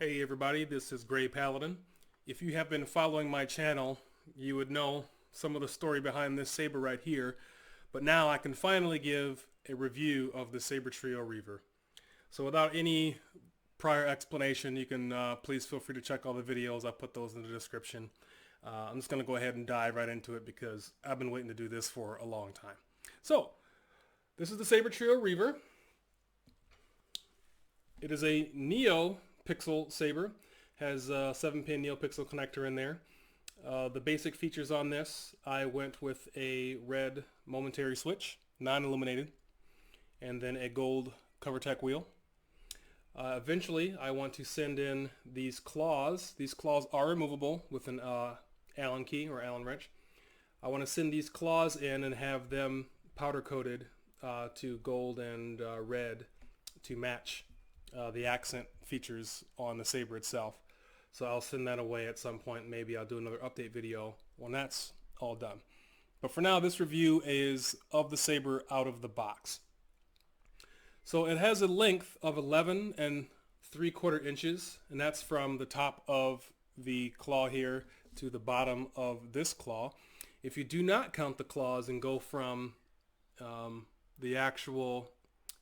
Hey everybody, this is Gray Paladin. If you have been following my channel, you would know some of the story behind this saber right here, but now I can finally give a review of the Sabertrio Reaver. So without any prior explanation, you can please feel free to check all the videos. I'll put those in the description. I'm just going to go ahead and dive right into it because I've been waiting to do this for a long time. So, this is the Sabertrio Reaver. It is a Neo pixel saber, has a 7-pin NeoPixel connector in there. The basic features on this, I went with a red momentary switch, non-illuminated, and then a gold CoverTech wheel. Eventually, I want to send in these claws. These claws are removable with an Allen key or Allen wrench. I want to send these claws in and have them powder coated to gold and red to match the accent features on the saber itself. So I'll send that away at some point. Maybe I'll do another update video when that's all done. But for now, this review is of the saber out of the box. So it has a length of 11 3/4 inches, and that's from the top of the claw here to the bottom of this claw. If you do not count the claws and go from the actual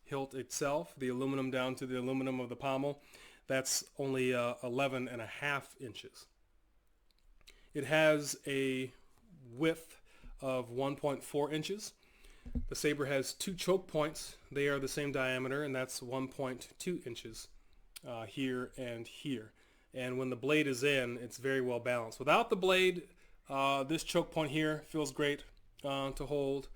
hilt itself, the aluminum down to the aluminum of the pommel, that's only 11.5 inches. It has a width of 1.4 inches. The saber has 2 choke points. They are the same diameter, and that's 1.2 inches here and here. And when the blade is in, it's very well balanced. Without the blade, this choke point here feels great to hold.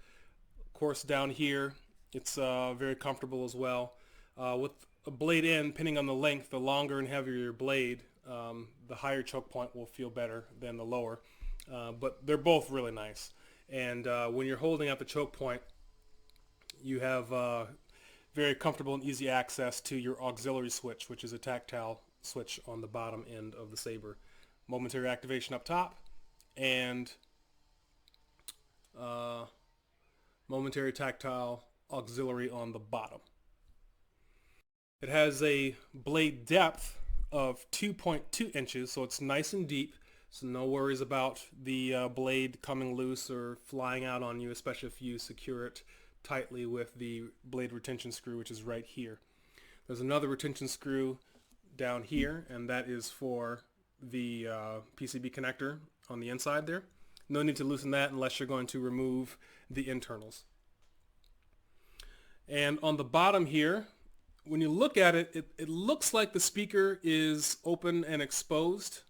Of course, down here, it's very comfortable as well. With a blade in, depending on the length, the longer and heavier your blade, the higher choke point will feel better than the lower. But they're both really nice. And when you're holding out the choke point, you have very comfortable and easy access to your auxiliary switch, which is a tactile switch on the bottom end of the saber. Momentary activation up top, and momentary tactile auxiliary on the bottom. It has a blade depth of 2.2 inches, so it's nice and deep, so no worries about the blade coming loose or flying out on you, especially if you secure it tightly with the blade retention screw, which is right here. There's another retention screw down here, and that is for the PCB connector on the inside there. No need to loosen that unless you're going to remove the internals. And on the bottom here, when you look at it, it looks like the speaker is open and exposed.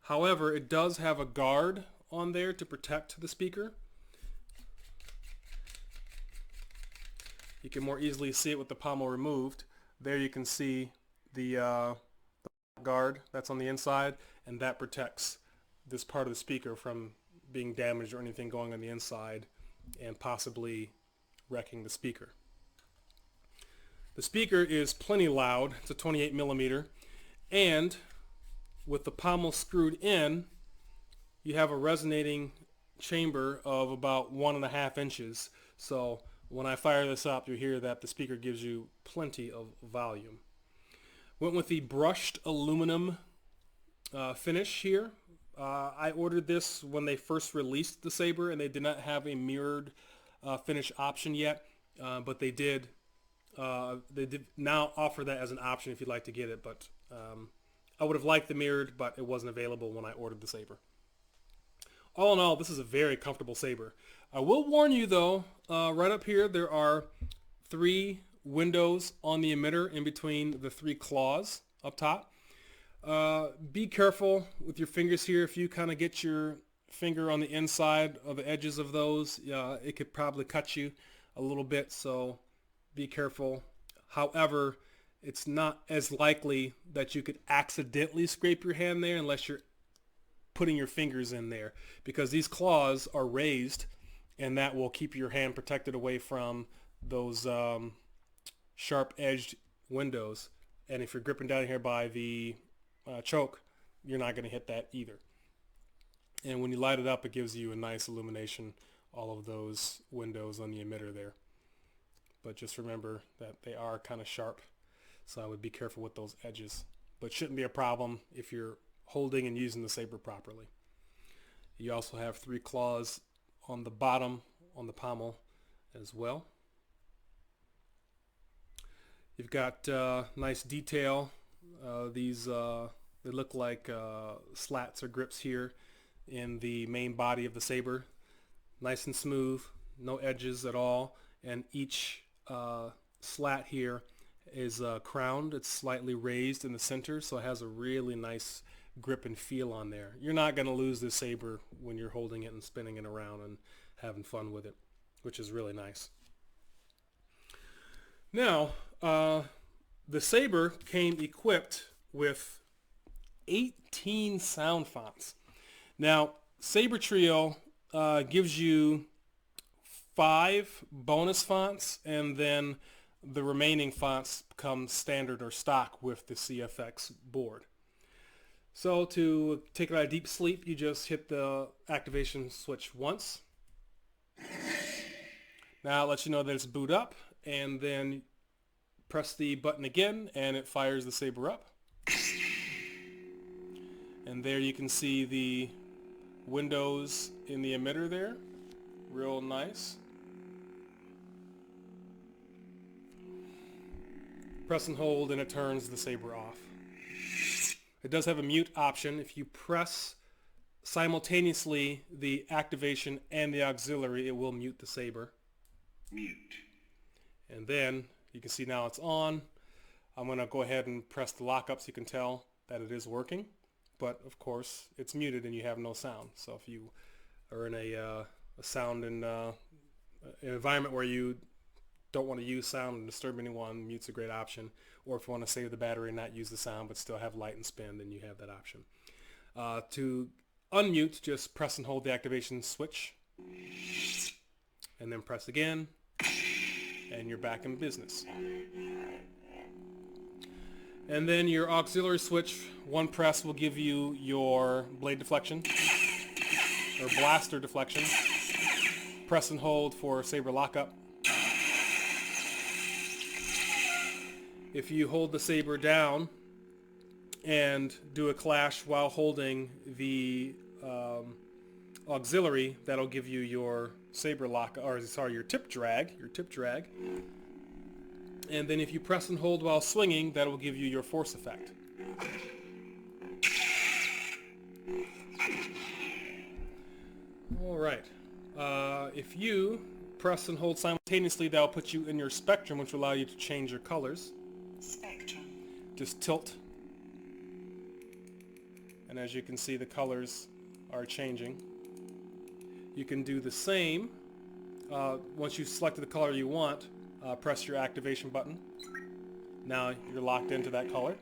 However, it does have a guard on there to protect the speaker. You can more easily see it with the pommel removed. There you can see the guard that's on the inside, and that protects this part of the speaker from being damaged or anything going on the inside and possibly wrecking the speaker. The speaker is plenty loud. It's a 28 millimeter, and with the pommel screwed in, you have a resonating chamber of about 1.5 inches. So when I fire this up, you'll hear that the speaker gives you plenty of volume. Went with the brushed aluminum finish here. I ordered this when they first released the saber, and they did not have a mirrored finish option yet, but they did now offer that as an option if you'd like to get it, but I would have liked the mirrored, but it wasn't available when I ordered the saber. All in all, this is a very comfortable saber. I will warn you though, right up here there are 3 windows on the emitter in between the 3 claws up top. Be careful with your fingers here. If you kind of get your finger on the inside of the edges of those, it could probably cut you a little bit, so be careful. However, it's not as likely that you could accidentally scrape your hand there unless you're putting your fingers in there, because these claws are raised, and that will keep your hand protected away from those sharp-edged windows. And if you're gripping down here by the choke, you're not going to hit that either. And when you light it up, it gives you a nice illumination, all of those windows on the emitter there. But just remember that they are kind of sharp, so I would be careful with those edges. but shouldn't be a problem if you're holding and using the saber properly. You also have 3 claws on the bottom, on the pommel as well. You've got nice detail. They look like slats or grips here in the main body of the saber. Nice and smooth, no edges at all, and each slat here is crowned. It's slightly raised in the center, so it has a really nice grip and feel on there. You're not going to lose this saber when you're holding it and spinning it around and having fun with it, which is really nice. Now, the saber came equipped with 18 sound fonts. Now, Sabertrio gives you 5 bonus fonts, and then the remaining fonts come standard or stock with the CFX board. So to take it out of deep sleep, you just hit the activation switch once. Now it lets you know that it's boot up, and then press the button again and it fires the saber up. And there you can see the windows in the emitter there. Real nice. Press and hold and it turns the saber off. It does have a mute option. If you press simultaneously the activation and the auxiliary, it will mute the saber. Mute. And then you can see now it's on. I'm going to go ahead and press the lockup so you can tell that it is working. But of course it's muted and you have no sound. So if you are in a sound and an environment where you don't want to use sound and disturb anyone, mute's a great option. Or if you want to save the battery and not use the sound but still have light and spin, then you have that option. To unmute, just press and hold the activation switch and then press again and you're back in business. And then your auxiliary switch, one press will give you your blade deflection or blaster deflection. Press and hold for saber lockup. If you hold the saber down and do a clash while holding the auxiliary, that'll give you your saber lock, or sorry, your tip drag. And then if you press and hold while swinging, that will give you your force effect. All right. If you press and hold simultaneously, that will put you in your spectrum, which will allow you to change your colors. Spectrum. Just tilt. And as you can see, the colors are changing. You can do the same. Once you've selected the color you want, press your activation button. Now you're locked into that color.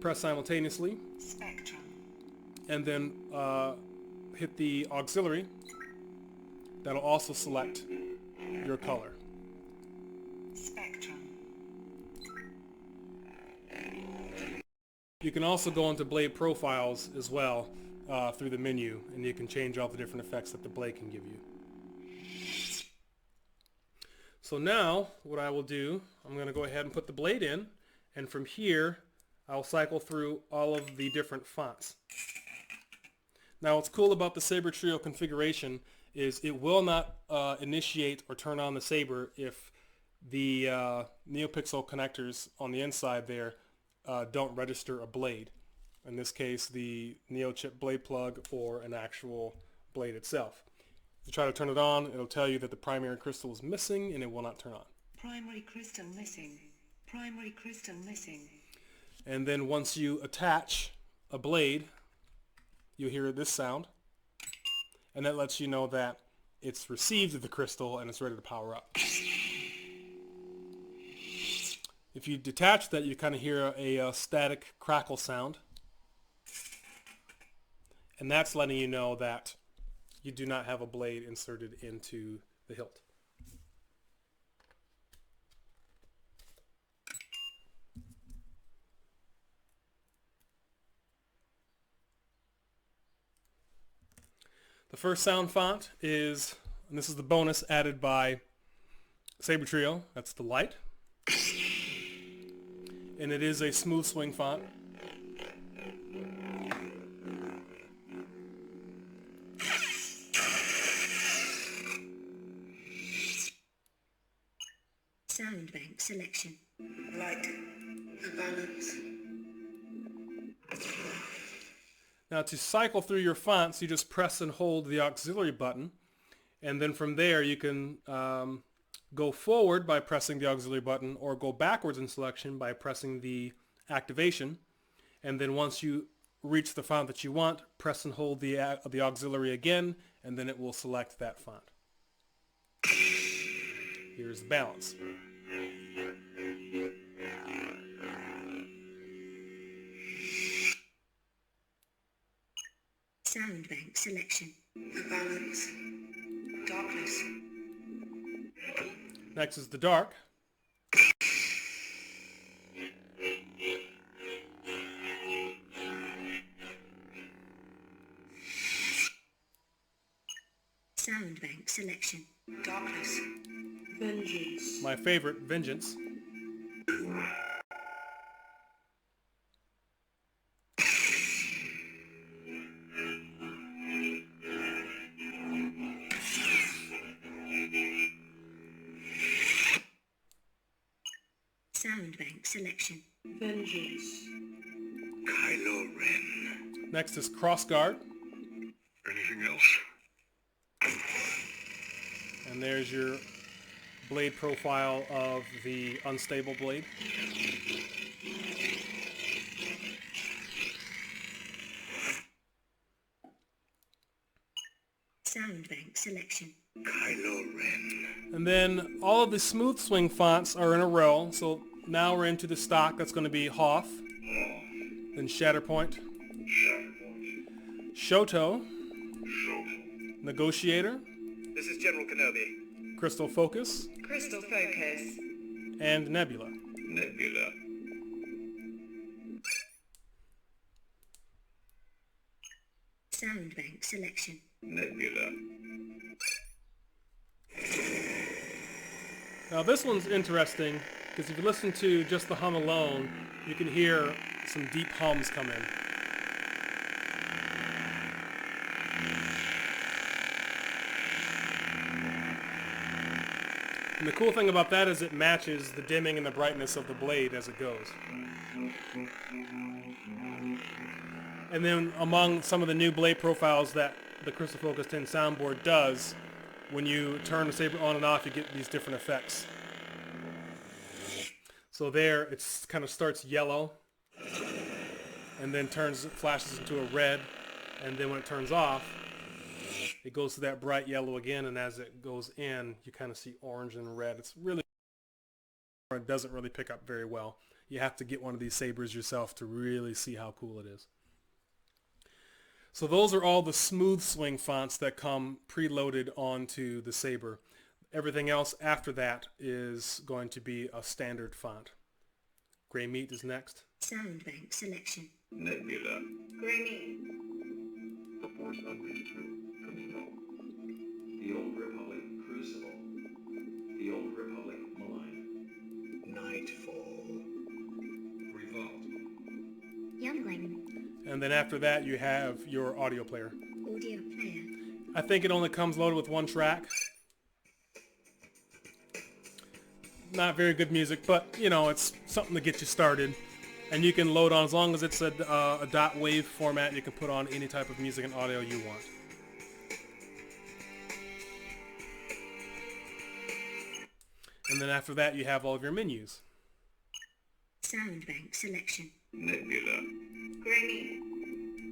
Press simultaneously. Spectrum. And then hit the auxiliary. That'll also select your color. Spectrum. You can also go into blade profiles as well through the menu, and you can change all the different effects that the blade can give you. So now what I will do, I'm going to go ahead and put the blade in, and from here I'll cycle through all of the different fonts. Now what's cool about the Sabertrio configuration is it will not initiate or turn on the saber if the NeoPixel connectors on the inside there don't register a blade. In this case, the NeoChip blade plug or an actual blade itself. If you try to turn it on, it'll tell you that the primary crystal is missing and it will not turn on. Primary crystal missing. Primary crystal missing. And then once you attach a blade, you'll hear this sound, and that lets you know that it's received the crystal and it's ready to power up. If you detach that, you kind of hear a static crackle sound, and that's letting you know that you do not have a blade inserted into the hilt. The first sound font is, and this is the bonus added by Sabertrio, that's the light. and it is a smooth swing font. Sound bank selection. Light. Balance. Now to cycle through your fonts, you just press and hold the auxiliary button, and then from there you can go forward by pressing the auxiliary button, or go backwards in selection by pressing the activation. And then once you reach the font that you want, press and hold the auxiliary again, and then it will select that font. Here's the balance. Sound bank selection. The balance. Darkness. Next is the dark. Sound bank selection. Darkness. Vengeance. My favorite, Vengeance. Sound bank selection. Vengeance. Kylo Ren. Next is Crossguard. Anything else? And there's your blade profile of the unstable blade. Sound bank selection. Kylo Ren. And then all of the smooth swing fonts are in a row. So now we're into the stock. That's going to be Hoth. Then Shatterpoint. Shoto. Negotiator. This is General Kenobi. Crystal Focus. Crystal Focus. And Nebula. Nebula. Sound bank selection. Nebula. Now this one's interesting because if you listen to just the hum alone, you can hear some deep hums come in. And the cool thing about that is it matches the dimming and the brightness of the blade as it goes. And then among some of the new blade profiles that the Crystal Focus 10 soundboard does, when you turn the saber on and off, you get these different effects. So there, it kind of starts yellow, and then flashes into a red, and then when it turns off, it goes to that bright yellow again, and as it goes in, you kind of see orange and red. It's really, it doesn't really pick up very well. You have to get one of these sabers yourself to really see how cool it is. So those are all the smooth swing fonts that come preloaded onto the saber. Everything else after that is going to be a standard font. Gray Meat is next. Sound bank selection. Nebula. Grey meat. The Force Unleashed. Control. The Old Republic Crucible. The Old Republic Malign. Nightfall. Revolt. Youngling. And then after that you have your audio player. Audio player. I think it only comes loaded with one track. Not very good music, but you know, it's something to get you started. And you can load on, as long as it's a dot wave format, you can put on any type of music and audio you want. And then after that you have all of your menus. Sound bank selection. Nebula. Grey meat.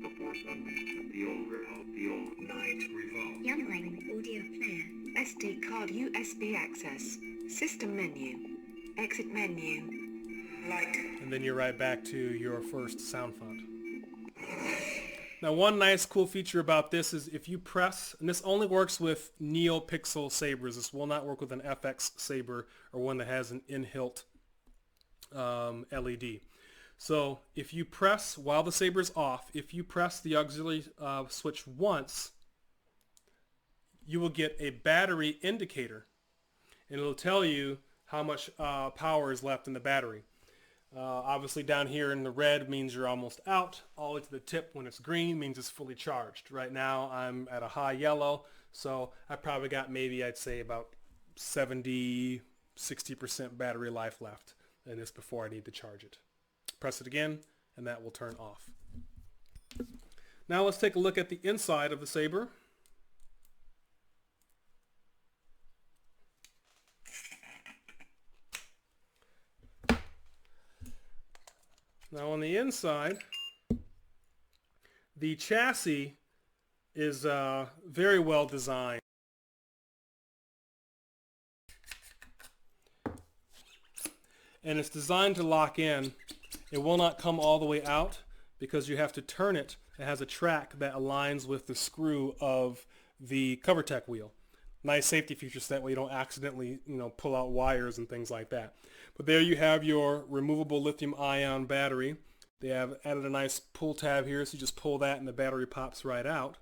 The Force Unleashed. The Old Republic. The Old Night. Revolt. Youngling. Audio player. SD card USB access. System menu. Exit menu. Light. And then you're right back to your first sound font. Now one nice cool feature about this is if you press, and this only works with NeoPixel sabers, this will not work with an FX saber or one that has an in-hilt LED. So if you press, while the saber is off, if you press the auxiliary switch once, you will get a battery indicator, and it'll tell you how much power is left in the battery. Obviously down here in the red means you're almost out. All the way to the tip when it's green means it's fully charged. Right now I'm at a high yellow, so I probably got maybe I'd say about 70, 60% battery life left in this before I need to charge it. Press it again and that will turn off. Now let's take a look at the inside of the saber. Now on the inside, the chassis is very well designed. And it's designed to lock in. It will not come all the way out because you have to turn it. It has a track that aligns with the screw of the CoverTech wheel. Nice safety feature so that way you don't accidentally, pull out wires and things like that. But there you have your removable lithium-ion battery. They have added a nice pull tab here, so you just pull that and the battery pops right out.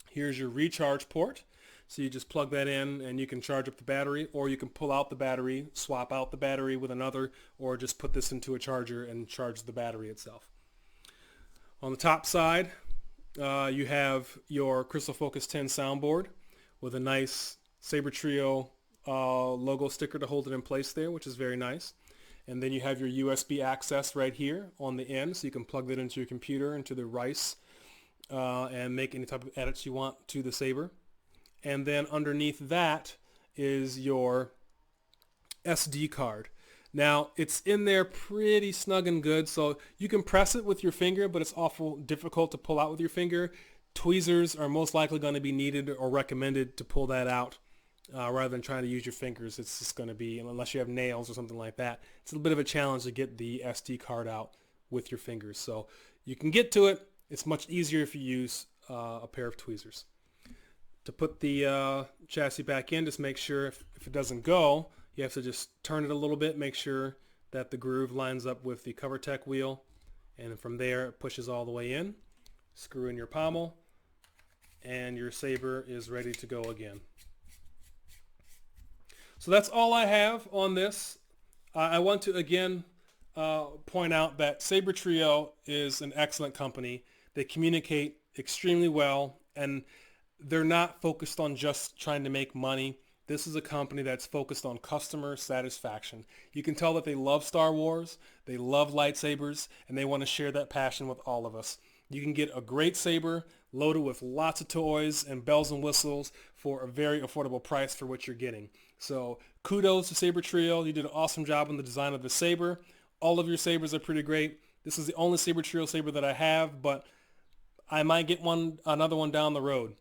Here's your recharge port. So you just plug that in and you can charge up the battery, or you can pull out the battery, swap out the battery with another, or just put this into a charger and charge the battery itself. On the top side, you have your Crystal Focus 10 soundboard with a nice Sabertrio logo sticker to hold it in place there, which is very nice. And then you have your USB access right here on the end, so you can plug that into your computer, into the RICE, and make any type of edits you want to the saber. And then underneath that is your SD card. Now it's in there pretty snug and good, so you can press it with your finger, but it's awful difficult to pull out with your finger. Tweezers are most likely going to be needed or recommended to pull that out rather than trying to use your fingers. It's just going to be, unless you have nails or something like that, it's a little bit of a challenge to get the SD card out with your fingers. So you can get to it. It's much easier if you use a pair of tweezers. To put the chassis back in, just make sure if it doesn't go, you have to just turn it a little bit, make sure that the groove lines up with the CoverTech wheel, and from there it pushes all the way in. Screw in your pommel, and your saber is ready to go again. So that's all I have on this. I want to again point out that Sabertrio is an excellent company. They communicate extremely well, and they're not focused on just trying to make money. This is a company that's focused on customer satisfaction. You can tell that they love Star Wars, they love lightsabers, and they want to share that passion with all of us. You can get a great saber loaded with lots of toys and bells and whistles for a very affordable price for what you're getting. So kudos to Sabertrio. You did an awesome job on the design of the saber. All of your sabers are pretty great. This is the only Sabertrio saber that I have, but I might get another one down the road.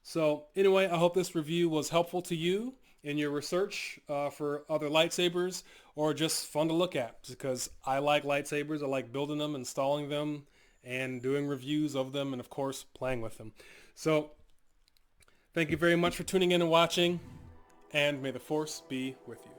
So anyway, I hope this review was helpful to you in your research for other lightsabers, or just fun to look at, because I like lightsabers. I like building them, installing them, and doing reviews of them, and of course playing with them. So thank you very much for tuning in and watching, and may the Force be with you.